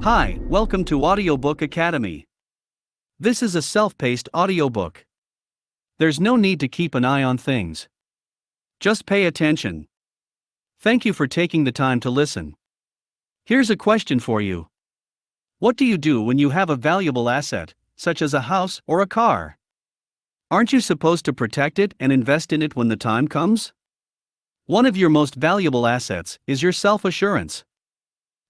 Hi, welcome to Audiobook Academy. This is a self-paced audiobook. There's no need to keep an eye on things. Just pay attention. Thank you for taking the time to listen. Here's a question for you. What do you do when you have a valuable asset, such as a house or a car? Aren't you supposed to protect it and invest in it when the time comes? One of your most valuable assets is your self-assurance.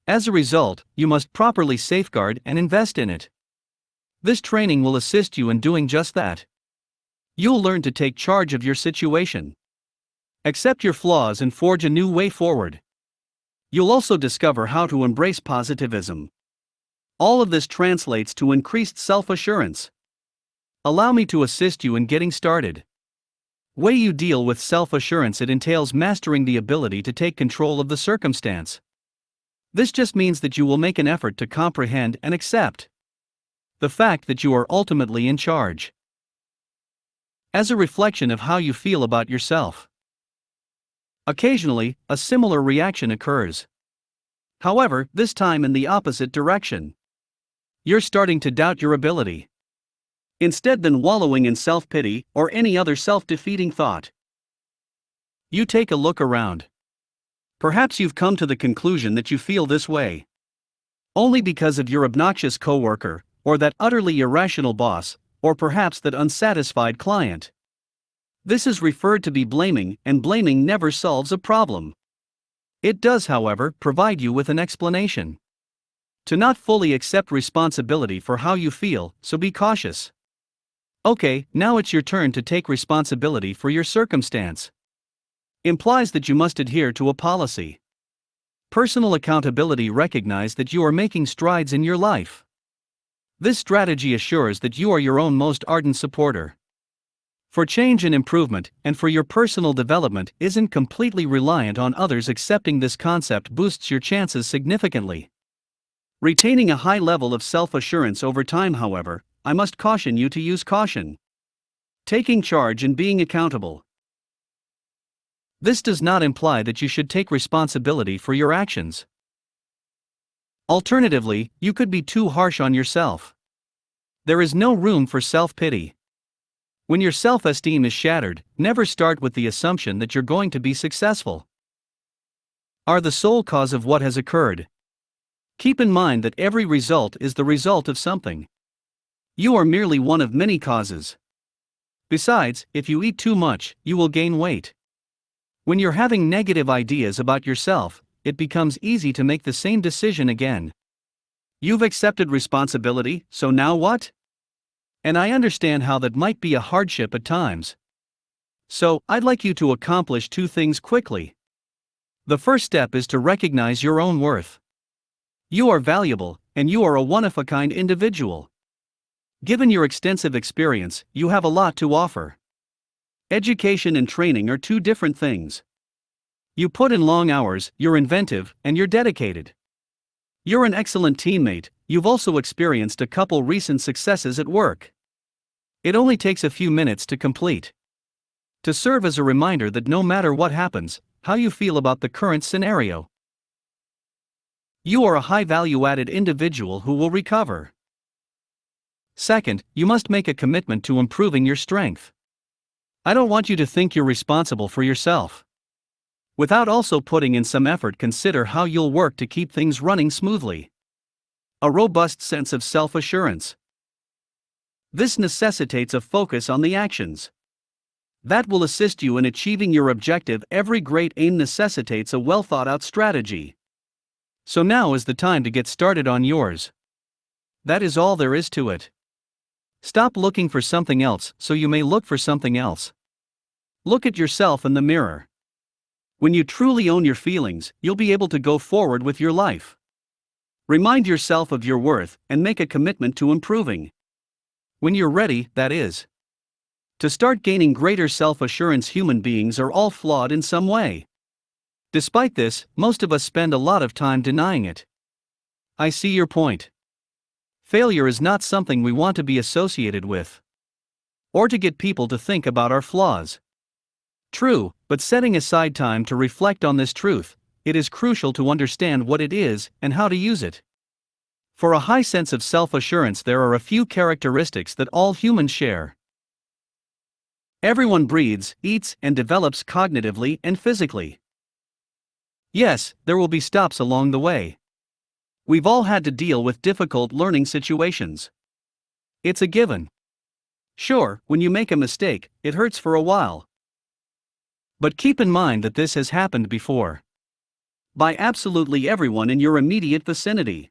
As a result, you must properly safeguard and invest in it. This training will assist you in doing just that. You'll learn to take charge of your situation. Accept your flaws and forge a new way forward. You'll also discover how to embrace positivism. All of this translates to increased self-assurance. Allow me to assist you in getting started. Way you deal with self-assurance: it entails mastering the ability to take control of the circumstance. This just means that you will make an effort to comprehend and accept the fact that you are ultimately in charge. As a reflection of how you feel about yourself. Occasionally, a similar reaction occurs. However, this time in the opposite direction. You're starting to doubt your ability. Instead than wallowing in self-pity or any other self-defeating thought, you take a look around. Perhaps you've come to the conclusion that you feel this way only because of your obnoxious coworker, or that utterly irrational boss, or perhaps that unsatisfied client. This is referred to be blaming, and blaming never solves a problem. It does, however, provide you with an explanation to not fully accept responsibility for how you feel, so be cautious. Okay, now it's your turn to take responsibility for your circumstance. Implies that you must adhere to a policy. Personal accountability recognizes that you are making strides in your life. This strategy assures that you are your own most ardent supporter. For change and improvement, and for your personal development, isn't completely reliant on others. Accepting this concept boosts your chances significantly. Retaining a high level of self-assurance over time, however, I must caution you to use caution. Taking charge and being accountable. This does not imply that you should take responsibility for your actions. Alternatively, you could be too harsh on yourself. There is no room for self-pity. When your self-esteem is shattered, never start with the assumption that you're going to be successful. Are the sole cause of what has occurred. Keep in mind that every result is the result of something. You are merely one of many causes. Besides, if you eat too much, you will gain weight. When you're having negative ideas about yourself, it becomes easy to make the same decision again. You've accepted responsibility, so now what? And I understand how that might be a hardship at times. So, I'd like you to accomplish two things quickly. The first step is to recognize your own worth. You are valuable, and you are a one-of-a-kind individual. Given your extensive experience, you have a lot to offer. Education and training are two different things. You put in long hours, you're inventive, and you're dedicated. You're an excellent teammate. You've also experienced a couple recent successes at work. It only takes a few minutes to complete. To serve as a reminder that no matter what happens, how you feel about the current scenario. You are a high value-added individual who will recover. Second, you must make a commitment to improving your strength. I don't want you to think you're responsible for yourself. Without also putting in some effort, consider how you'll work to keep things running smoothly. A robust sense of self-assurance. This necessitates a focus on the actions that will assist you in achieving your objective. Every great aim necessitates a well-thought-out strategy. So now is the time to get started on yours. That is all there is to it. Stop looking for something else so you may look for something else. Look at yourself in the mirror. When you truly own your feelings, you'll be able to go forward with your life. Remind yourself of your worth and make a commitment to improving. When you're ready, that is. To start gaining greater self-assurance. Human beings are all flawed in some way. Despite this, most of us spend a lot of time denying it. I see your point. Failure is not something we want to be associated with, or to get people to think about our flaws. True, but setting aside time to reflect on this truth, it is crucial to understand what it is and how to use it. For a high sense of self-assurance, there are a few characteristics that all humans share. Everyone breathes, eats, and develops cognitively and physically. Yes, there will be stops along the way. We've all had to deal with difficult learning situations. It's a given. Sure, when you make a mistake, it hurts for a while. But keep in mind that this has happened before. By absolutely everyone in your immediate vicinity.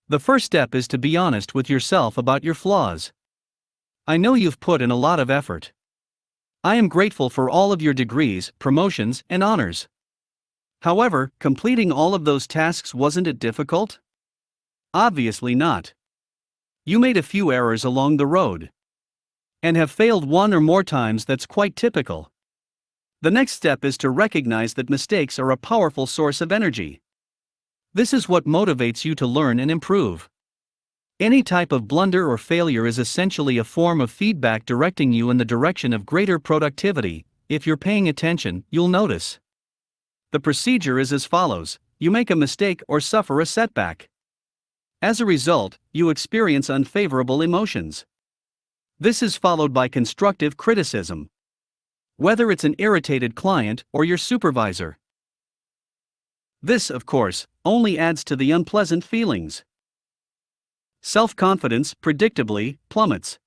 The first step is to be honest with yourself about your flaws. I know you've put in a lot of effort. I am grateful for all of your degrees, promotions, and honors. However, completing all of those tasks, wasn't it difficult? Obviously not. You made a few errors along the road. And have failed one or more times. That's quite typical. The next step is to recognize that mistakes are a powerful source of energy. This is what motivates you to learn and improve. Any type of blunder or failure is essentially a form of feedback directing you in the direction of greater productivity. If you're paying attention, you'll notice. The procedure is as follows: you make a mistake or suffer a setback. As a result, you experience unfavorable emotions. This is followed by constructive criticism. Whether it's an irritated client or your supervisor. This, of course, only adds to the unpleasant feelings. Self-confidence, predictably, plummets.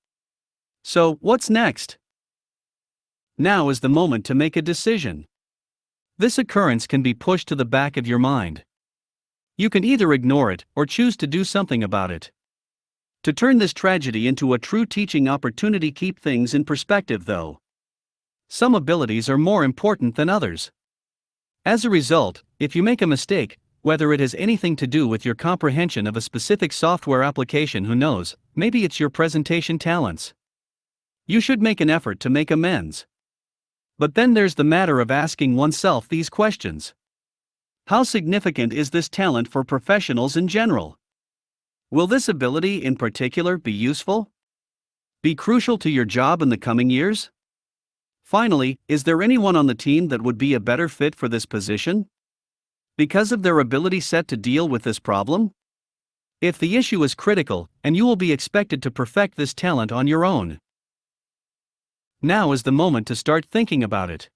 So, what's next? Now is the moment to make a decision. This occurrence can be pushed to the back of your mind. You can either ignore it or choose to do something about it. To turn this tragedy into a true teaching opportunity, keep things in perspective though. Some abilities are more important than others. As a result, if you make a mistake, whether it has anything to do with your comprehension of a specific software application, who knows, maybe it's your presentation talents. You should make an effort to make amends. But then there's the matter of asking oneself these questions. How significant is this talent for professionals in general? Will this ability in particular be useful? Be crucial to your job in the coming years? Finally, is there anyone on the team that would be a better fit for this position? Because of their ability set to deal with this problem? If the issue is critical, and you will be expected to perfect this talent on your own. Now is the moment to start thinking about it.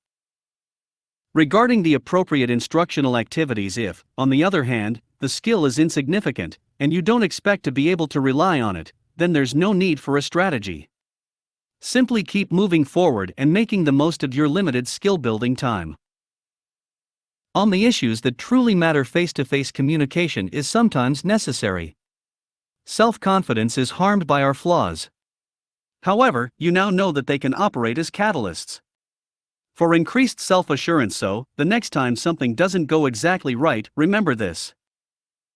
Regarding the appropriate instructional activities, if, on the other hand, the skill is insignificant, and you don't expect to be able to rely on it, then there's no need for a strategy. Simply keep moving forward and making the most of your limited skill-building time. On the issues that truly matter, face-to-face communication is sometimes necessary. Self-confidence is harmed by our flaws. However, you now know that they can operate as catalysts for increased self-assurance. So, the next time something doesn't go exactly right, remember this.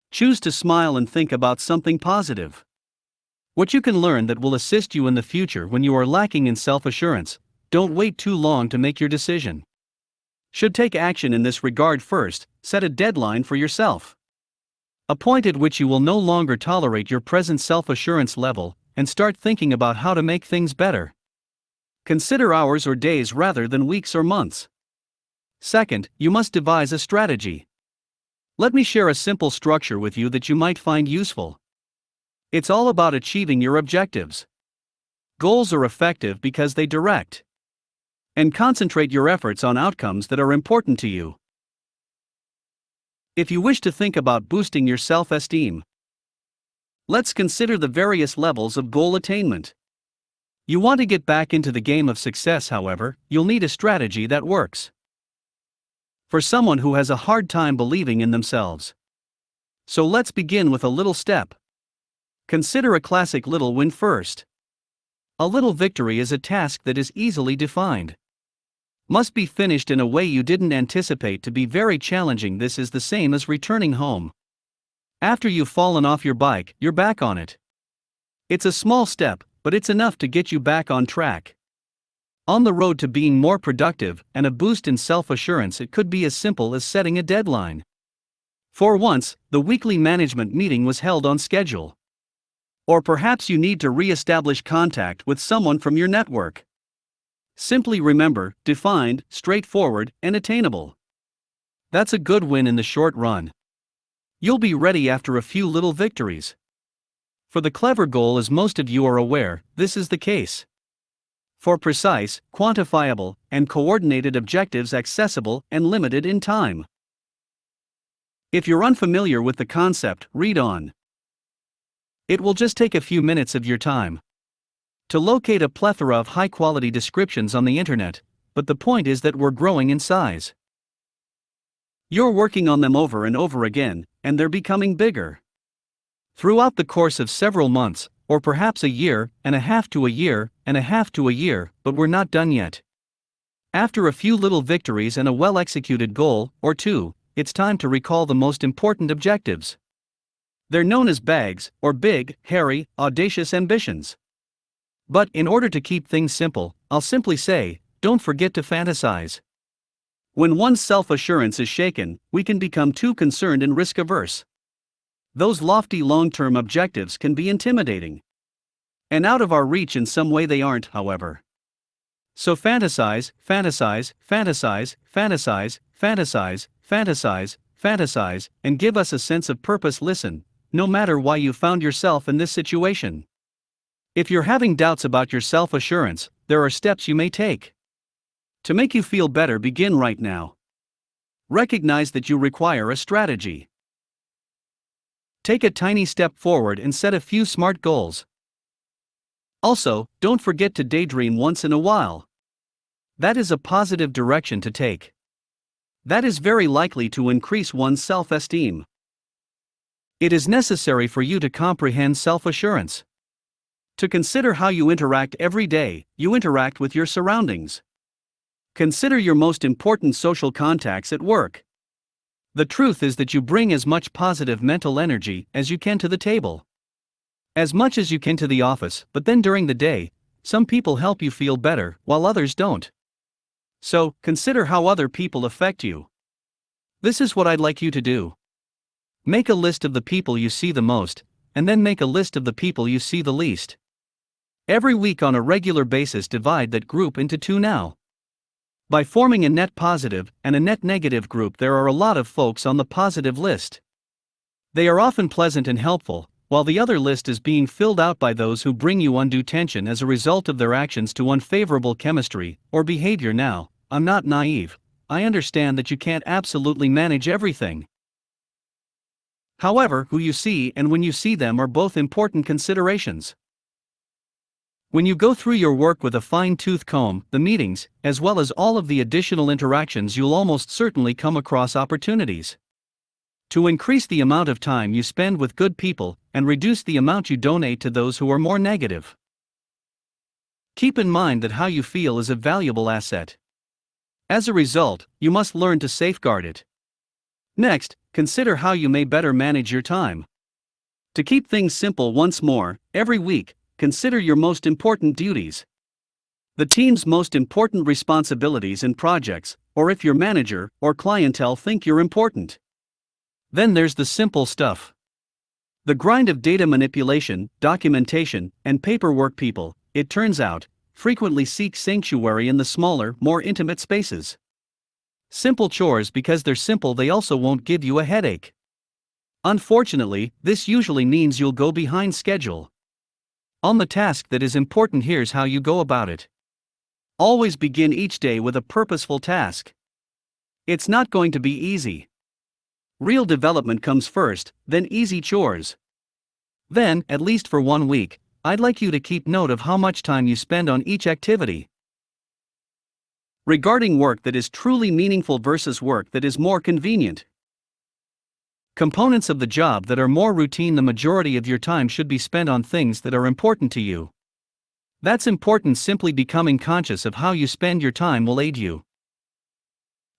Choose to smile and think about something positive. What you can learn that will assist you in the future when you are lacking in self-assurance. Don't wait too long to make your decision. Should take action in this regard first. Set a deadline for yourself. A point at which you will no longer tolerate your present self-assurance level, and start thinking about how to make things better. Consider hours or days rather than weeks or months. Second, you must devise a strategy. Let me share a simple structure with you that you might find useful. It's all about achieving your objectives. Goals are effective because they direct and concentrate your efforts on outcomes that are important to you. If you wish to think about boosting your self-esteem, let's consider the various levels of goal attainment. You want to get back into the game of success, however, you'll need a strategy that works for someone who has a hard time believing in themselves. So let's begin with a little step. Consider a classic little win first. A little victory is a task that is easily defined. Must be finished in a way you didn't anticipate to be very challenging. This is the same as returning home. After you've fallen off your bike, you're back on it. It's a small step, but it's enough to get you back on track. On the road to being more productive and a boost in self-assurance, it could be as simple as setting a deadline. For once, the weekly management meeting was held on schedule. Or perhaps you need to re-establish contact with someone from your network. Simply remember, defined, straightforward, and attainable. That's a good win in the short run. You'll be ready after a few little victories. For the clever goal, as most of you are aware, this is the case. For precise, quantifiable, and coordinated objectives accessible and limited in time. If you're unfamiliar with the concept, read on. It will just take a few minutes of your time to locate a plethora of high-quality descriptions on the internet, but the point is that we're growing in size. You're working on them over and over again, and they're becoming bigger. Throughout the course of several months, or perhaps a year and a half to a year and a half to a year, but we're not done yet. After a few little victories and a well-executed goal or two, it's time to recall the most important objectives. They're known as bags, or big, hairy, audacious ambitions. But in order to keep things simple, I'll simply say, don't forget to fantasize. When one's self-assurance is shaken, we can become too concerned and risk-averse. Those lofty long-term objectives can be intimidating. And out of our reach in some way they aren't, however. So fantasize, fantasize, fantasize, fantasize, fantasize, fantasize, fantasize, and give us a sense of purpose. Listen, no matter why you found yourself in this situation. If you're having doubts about your self-assurance, there are steps you may take. To make you feel better, begin right now. Recognize that you require a strategy. Take a tiny step forward and set a few smart goals. Also, don't forget to daydream once in a while. That is a positive direction to take. That is very likely to increase one's self-esteem. It is necessary for you to comprehend self-assurance. To consider how you interact every day, you interact with your surroundings. Consider your most important social contacts at work. The truth is that you bring as much positive mental energy as you can to the table. As much as you can to the office, but then during the day, some people help you feel better, while others don't. So, consider how other people affect you. This is what I'd like you to do. Make a list of the people you see the most, and then make a list of the people you see the least. Every week on a regular basis, divide that group into two now. By forming a net positive and a net negative group, there are a lot of folks on the positive list. They are often pleasant and helpful, while the other list is being filled out by those who bring you undue tension as a result of their actions to unfavorable chemistry or behavior. Now, I'm not naive. I understand that you can't absolutely manage everything. However, who you see and when you see them are both important considerations. When you go through your work with a fine-tooth comb, the meetings, as well as all of the additional interactions, you'll almost certainly come across opportunities to increase the amount of time you spend with good people and reduce the amount you donate to those who are more negative. Keep in mind that how you feel is a valuable asset. As a result, you must learn to safeguard it. Next, consider how you may better manage your time. To keep things simple once more, every week, consider your most important duties. The team's most important responsibilities and projects, or if your manager or clientele think you're important. Then there's the simple stuff. The grind of data manipulation, documentation, and paperwork. People, it turns out, frequently seek sanctuary in the smaller, more intimate spaces. Simple chores, because they're simple, they also won't give you a headache. Unfortunately, this usually means you'll go behind schedule on the task that is important. Here's how you go about it. Always begin each day with a purposeful task. It's not going to be easy. Real development comes first, then easy chores. Then, at least for 1 week, I'd like you to keep note of how much time you spend on each activity. Regarding work that is truly meaningful versus work that is more convenient. Components of the job that are more routine. The majority of your time should be spent on things that are important to you. That's important. Simply becoming conscious of how you spend your time will aid you.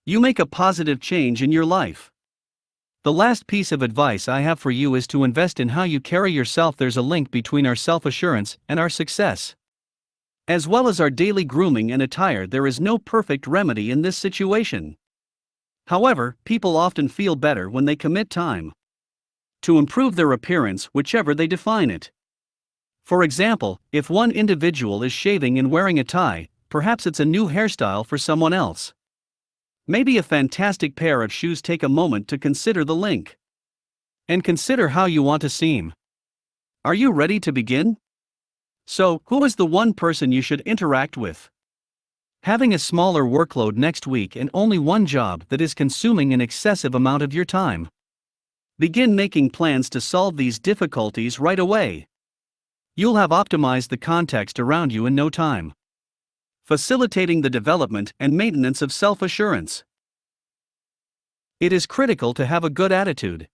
You make a positive change in your life. The last piece of advice I have for you is to invest in how you carry yourself. There's a link between our self-assurance and our success. As well as our daily grooming and attire, there is no perfect remedy in this situation. However, people often feel better when they commit time to improve their appearance, whichever they define it. For example, if one individual is shaving and wearing a tie, perhaps it's a new hairstyle for someone else. Maybe a fantastic pair of shoes. Take a moment to consider the link. And consider how you want to seem. Are you ready to begin? So, who is the one person you should interact with? Having a smaller workload next week and only one job that is consuming an excessive amount of your time. Begin making plans to solve these difficulties right away. You'll have optimized the context around you in no time. Facilitating the development and maintenance of self-assurance. It is critical to have a good attitude.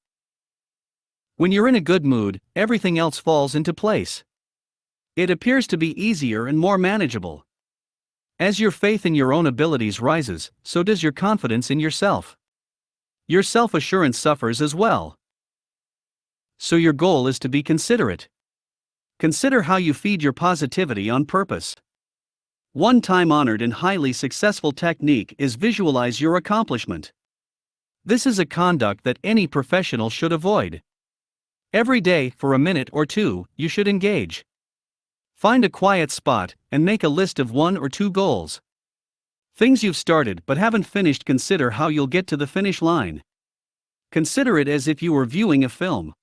When you're in a good mood, everything else falls into place. It appears to be easier and more manageable. As your faith in your own abilities rises, so does your confidence in yourself. Your self-assurance suffers as well. So your goal is to be considerate. Consider how you feed your positivity on purpose. One time-honored and highly successful technique is visualize your accomplishment. This is a conduct that any professional should avoid. Every day, for a minute or two, you should engage. Find a quiet spot and make a list of 1 or 2 goals. Things you've started but haven't finished. Consider how you'll get to the finish line. Consider it as if you were viewing a film.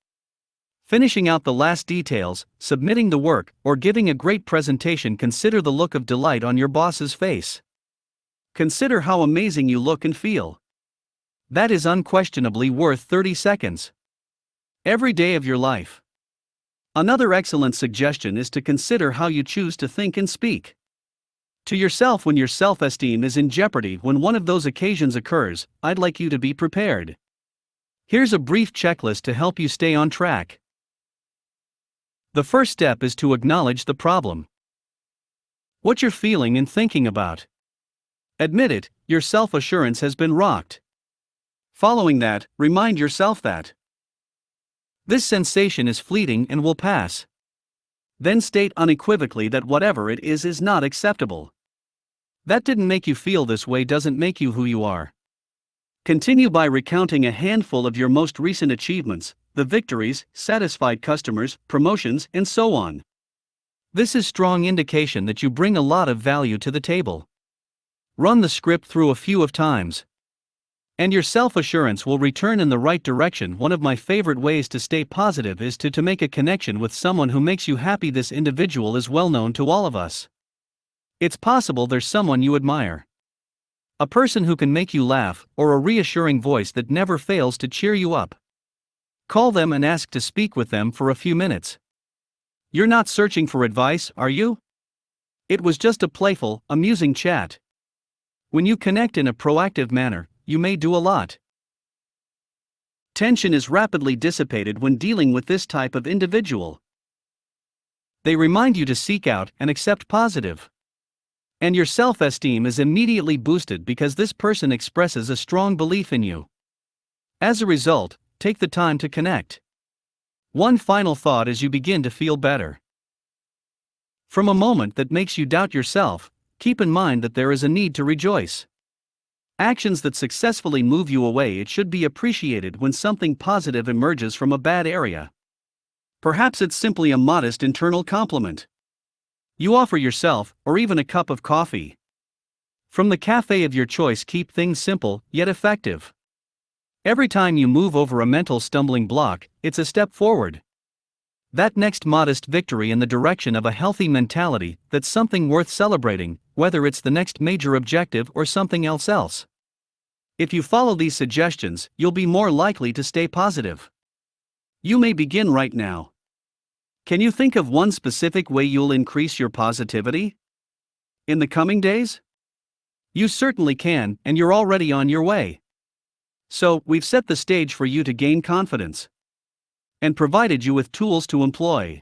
Finishing out the last details, submitting the work, or giving a great presentation. Consider the look of delight on your boss's face. Consider how amazing you look and feel. That is unquestionably worth 30 seconds. Every day of your life. Another excellent suggestion is to consider how you choose to think and speak. To yourself when your self-esteem is in jeopardy. When one of those occasions occurs, I'd like you to be prepared. Here's a brief checklist to help you stay on track. The first step is to acknowledge the problem. What you're feeling and thinking about. Admit it, your self-assurance has been rocked. Following that, remind yourself that this sensation is fleeting and will pass. Then state unequivocally that whatever it is not acceptable. That didn't make you feel this way doesn't make you who you are. Continue by recounting a handful of your most recent achievements, the victories, satisfied customers, promotions, and so on. This is strong indication that you bring a lot of value to the table. Run the script through a few of times, and your self-assurance will return in the right direction. One of my favorite ways to stay positive is to make a connection with someone who makes you happy. This individual is well known to all of us. It's possible there's someone you admire. A person who can make you laugh, or a reassuring voice that never fails to cheer you up. Call them and ask to speak with them for a few minutes. You're not searching for advice, are you? It was just a playful, amusing chat. When you connect in a proactive manner, you may do a lot. Tension is rapidly dissipated when dealing with this type of individual. They remind you to seek out and accept positive. And your self-esteem is immediately boosted because this person expresses a strong belief in you. As a result, take the time to connect. One final thought as you begin to feel better. From a moment that makes you doubt yourself, keep in mind that there is a need to rejoice. Actions that successfully move you away. It should be appreciated when something positive emerges from a bad area. Perhaps it's simply a modest internal compliment you offer yourself, or even a cup of coffee from the cafe of your choice. Keep things simple, yet effective. Every time you move over a mental stumbling block, it's a step forward. That next modest victory in the direction of a healthy mentality, that's something worth celebrating, whether it's the next major objective or something else. If you follow these suggestions, you'll be more likely to stay positive. You may begin right now. Can you think of one specific way you'll increase your positivity in the coming days? You certainly can, and you're already on your way. So, we've set the stage for you to gain confidence and provided you with tools to employ.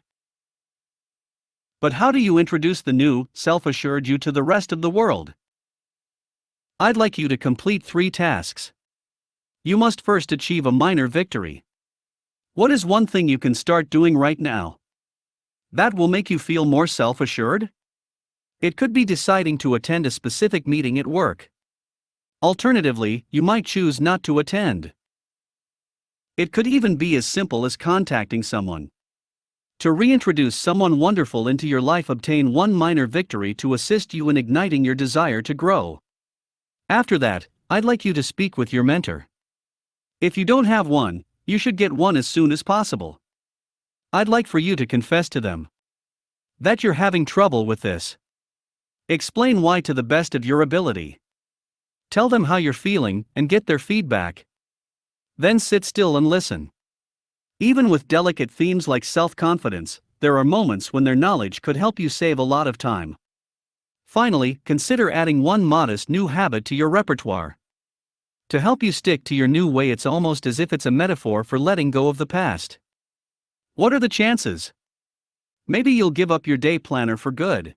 But how do you introduce the new, self-assured you to the rest of the world? I'd like you to complete 3 tasks. You must first achieve a minor victory. What is one thing you can start doing right now that will make you feel more self-assured? It could be deciding to attend a specific meeting at work. Alternatively, you might choose not to attend. It could even be as simple as contacting someone to reintroduce someone wonderful into your life. Obtain one minor victory to assist you in igniting your desire to grow. After that, I'd like you to speak with your mentor. If you don't have one, you should get one as soon as possible. I'd like for you to confess to them that you're having trouble with this. Explain why to the best of your ability. Tell them how you're feeling and get their feedback. Then sit still and listen. Even with delicate themes like self-confidence, there are moments when their knowledge could help you save a lot of time. Finally, consider adding one modest new habit to your repertoire. To help you stick to your new way, it's almost as if it's a metaphor for letting go of the past. What are the chances? Maybe you'll give up your day planner for good.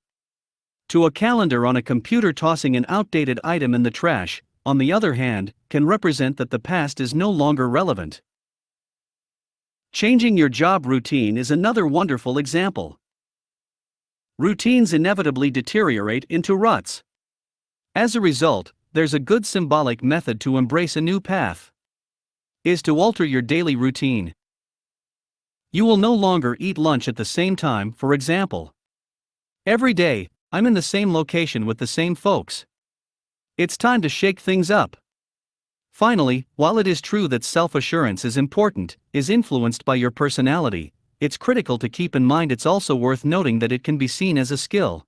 To a calendar on a computer, tossing an outdated item in the trash, on the other hand, can represent that the past is no longer relevant. Changing your job routine is another wonderful example. Routines inevitably deteriorate into ruts. As a result, there's a good symbolic method to embrace a new path. Is to alter your daily routine. You will no longer eat lunch at the same time, for example. Every day, I'm in the same location with the same folks. It's time to shake things up. Finally, while it is true that self-assurance is important, is influenced by your personality, it's critical to keep in mind it's also worth noting that it can be seen as a skill.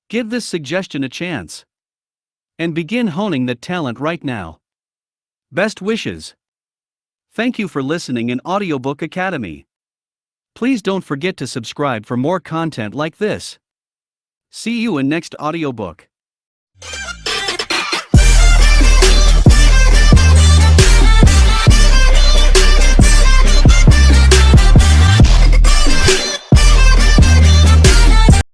Give this suggestion a chance. And begin honing that talent right now. Best wishes. Thank you for listening in Audiobook Academy. Please don't forget to subscribe for more content like this. See you in next audiobook.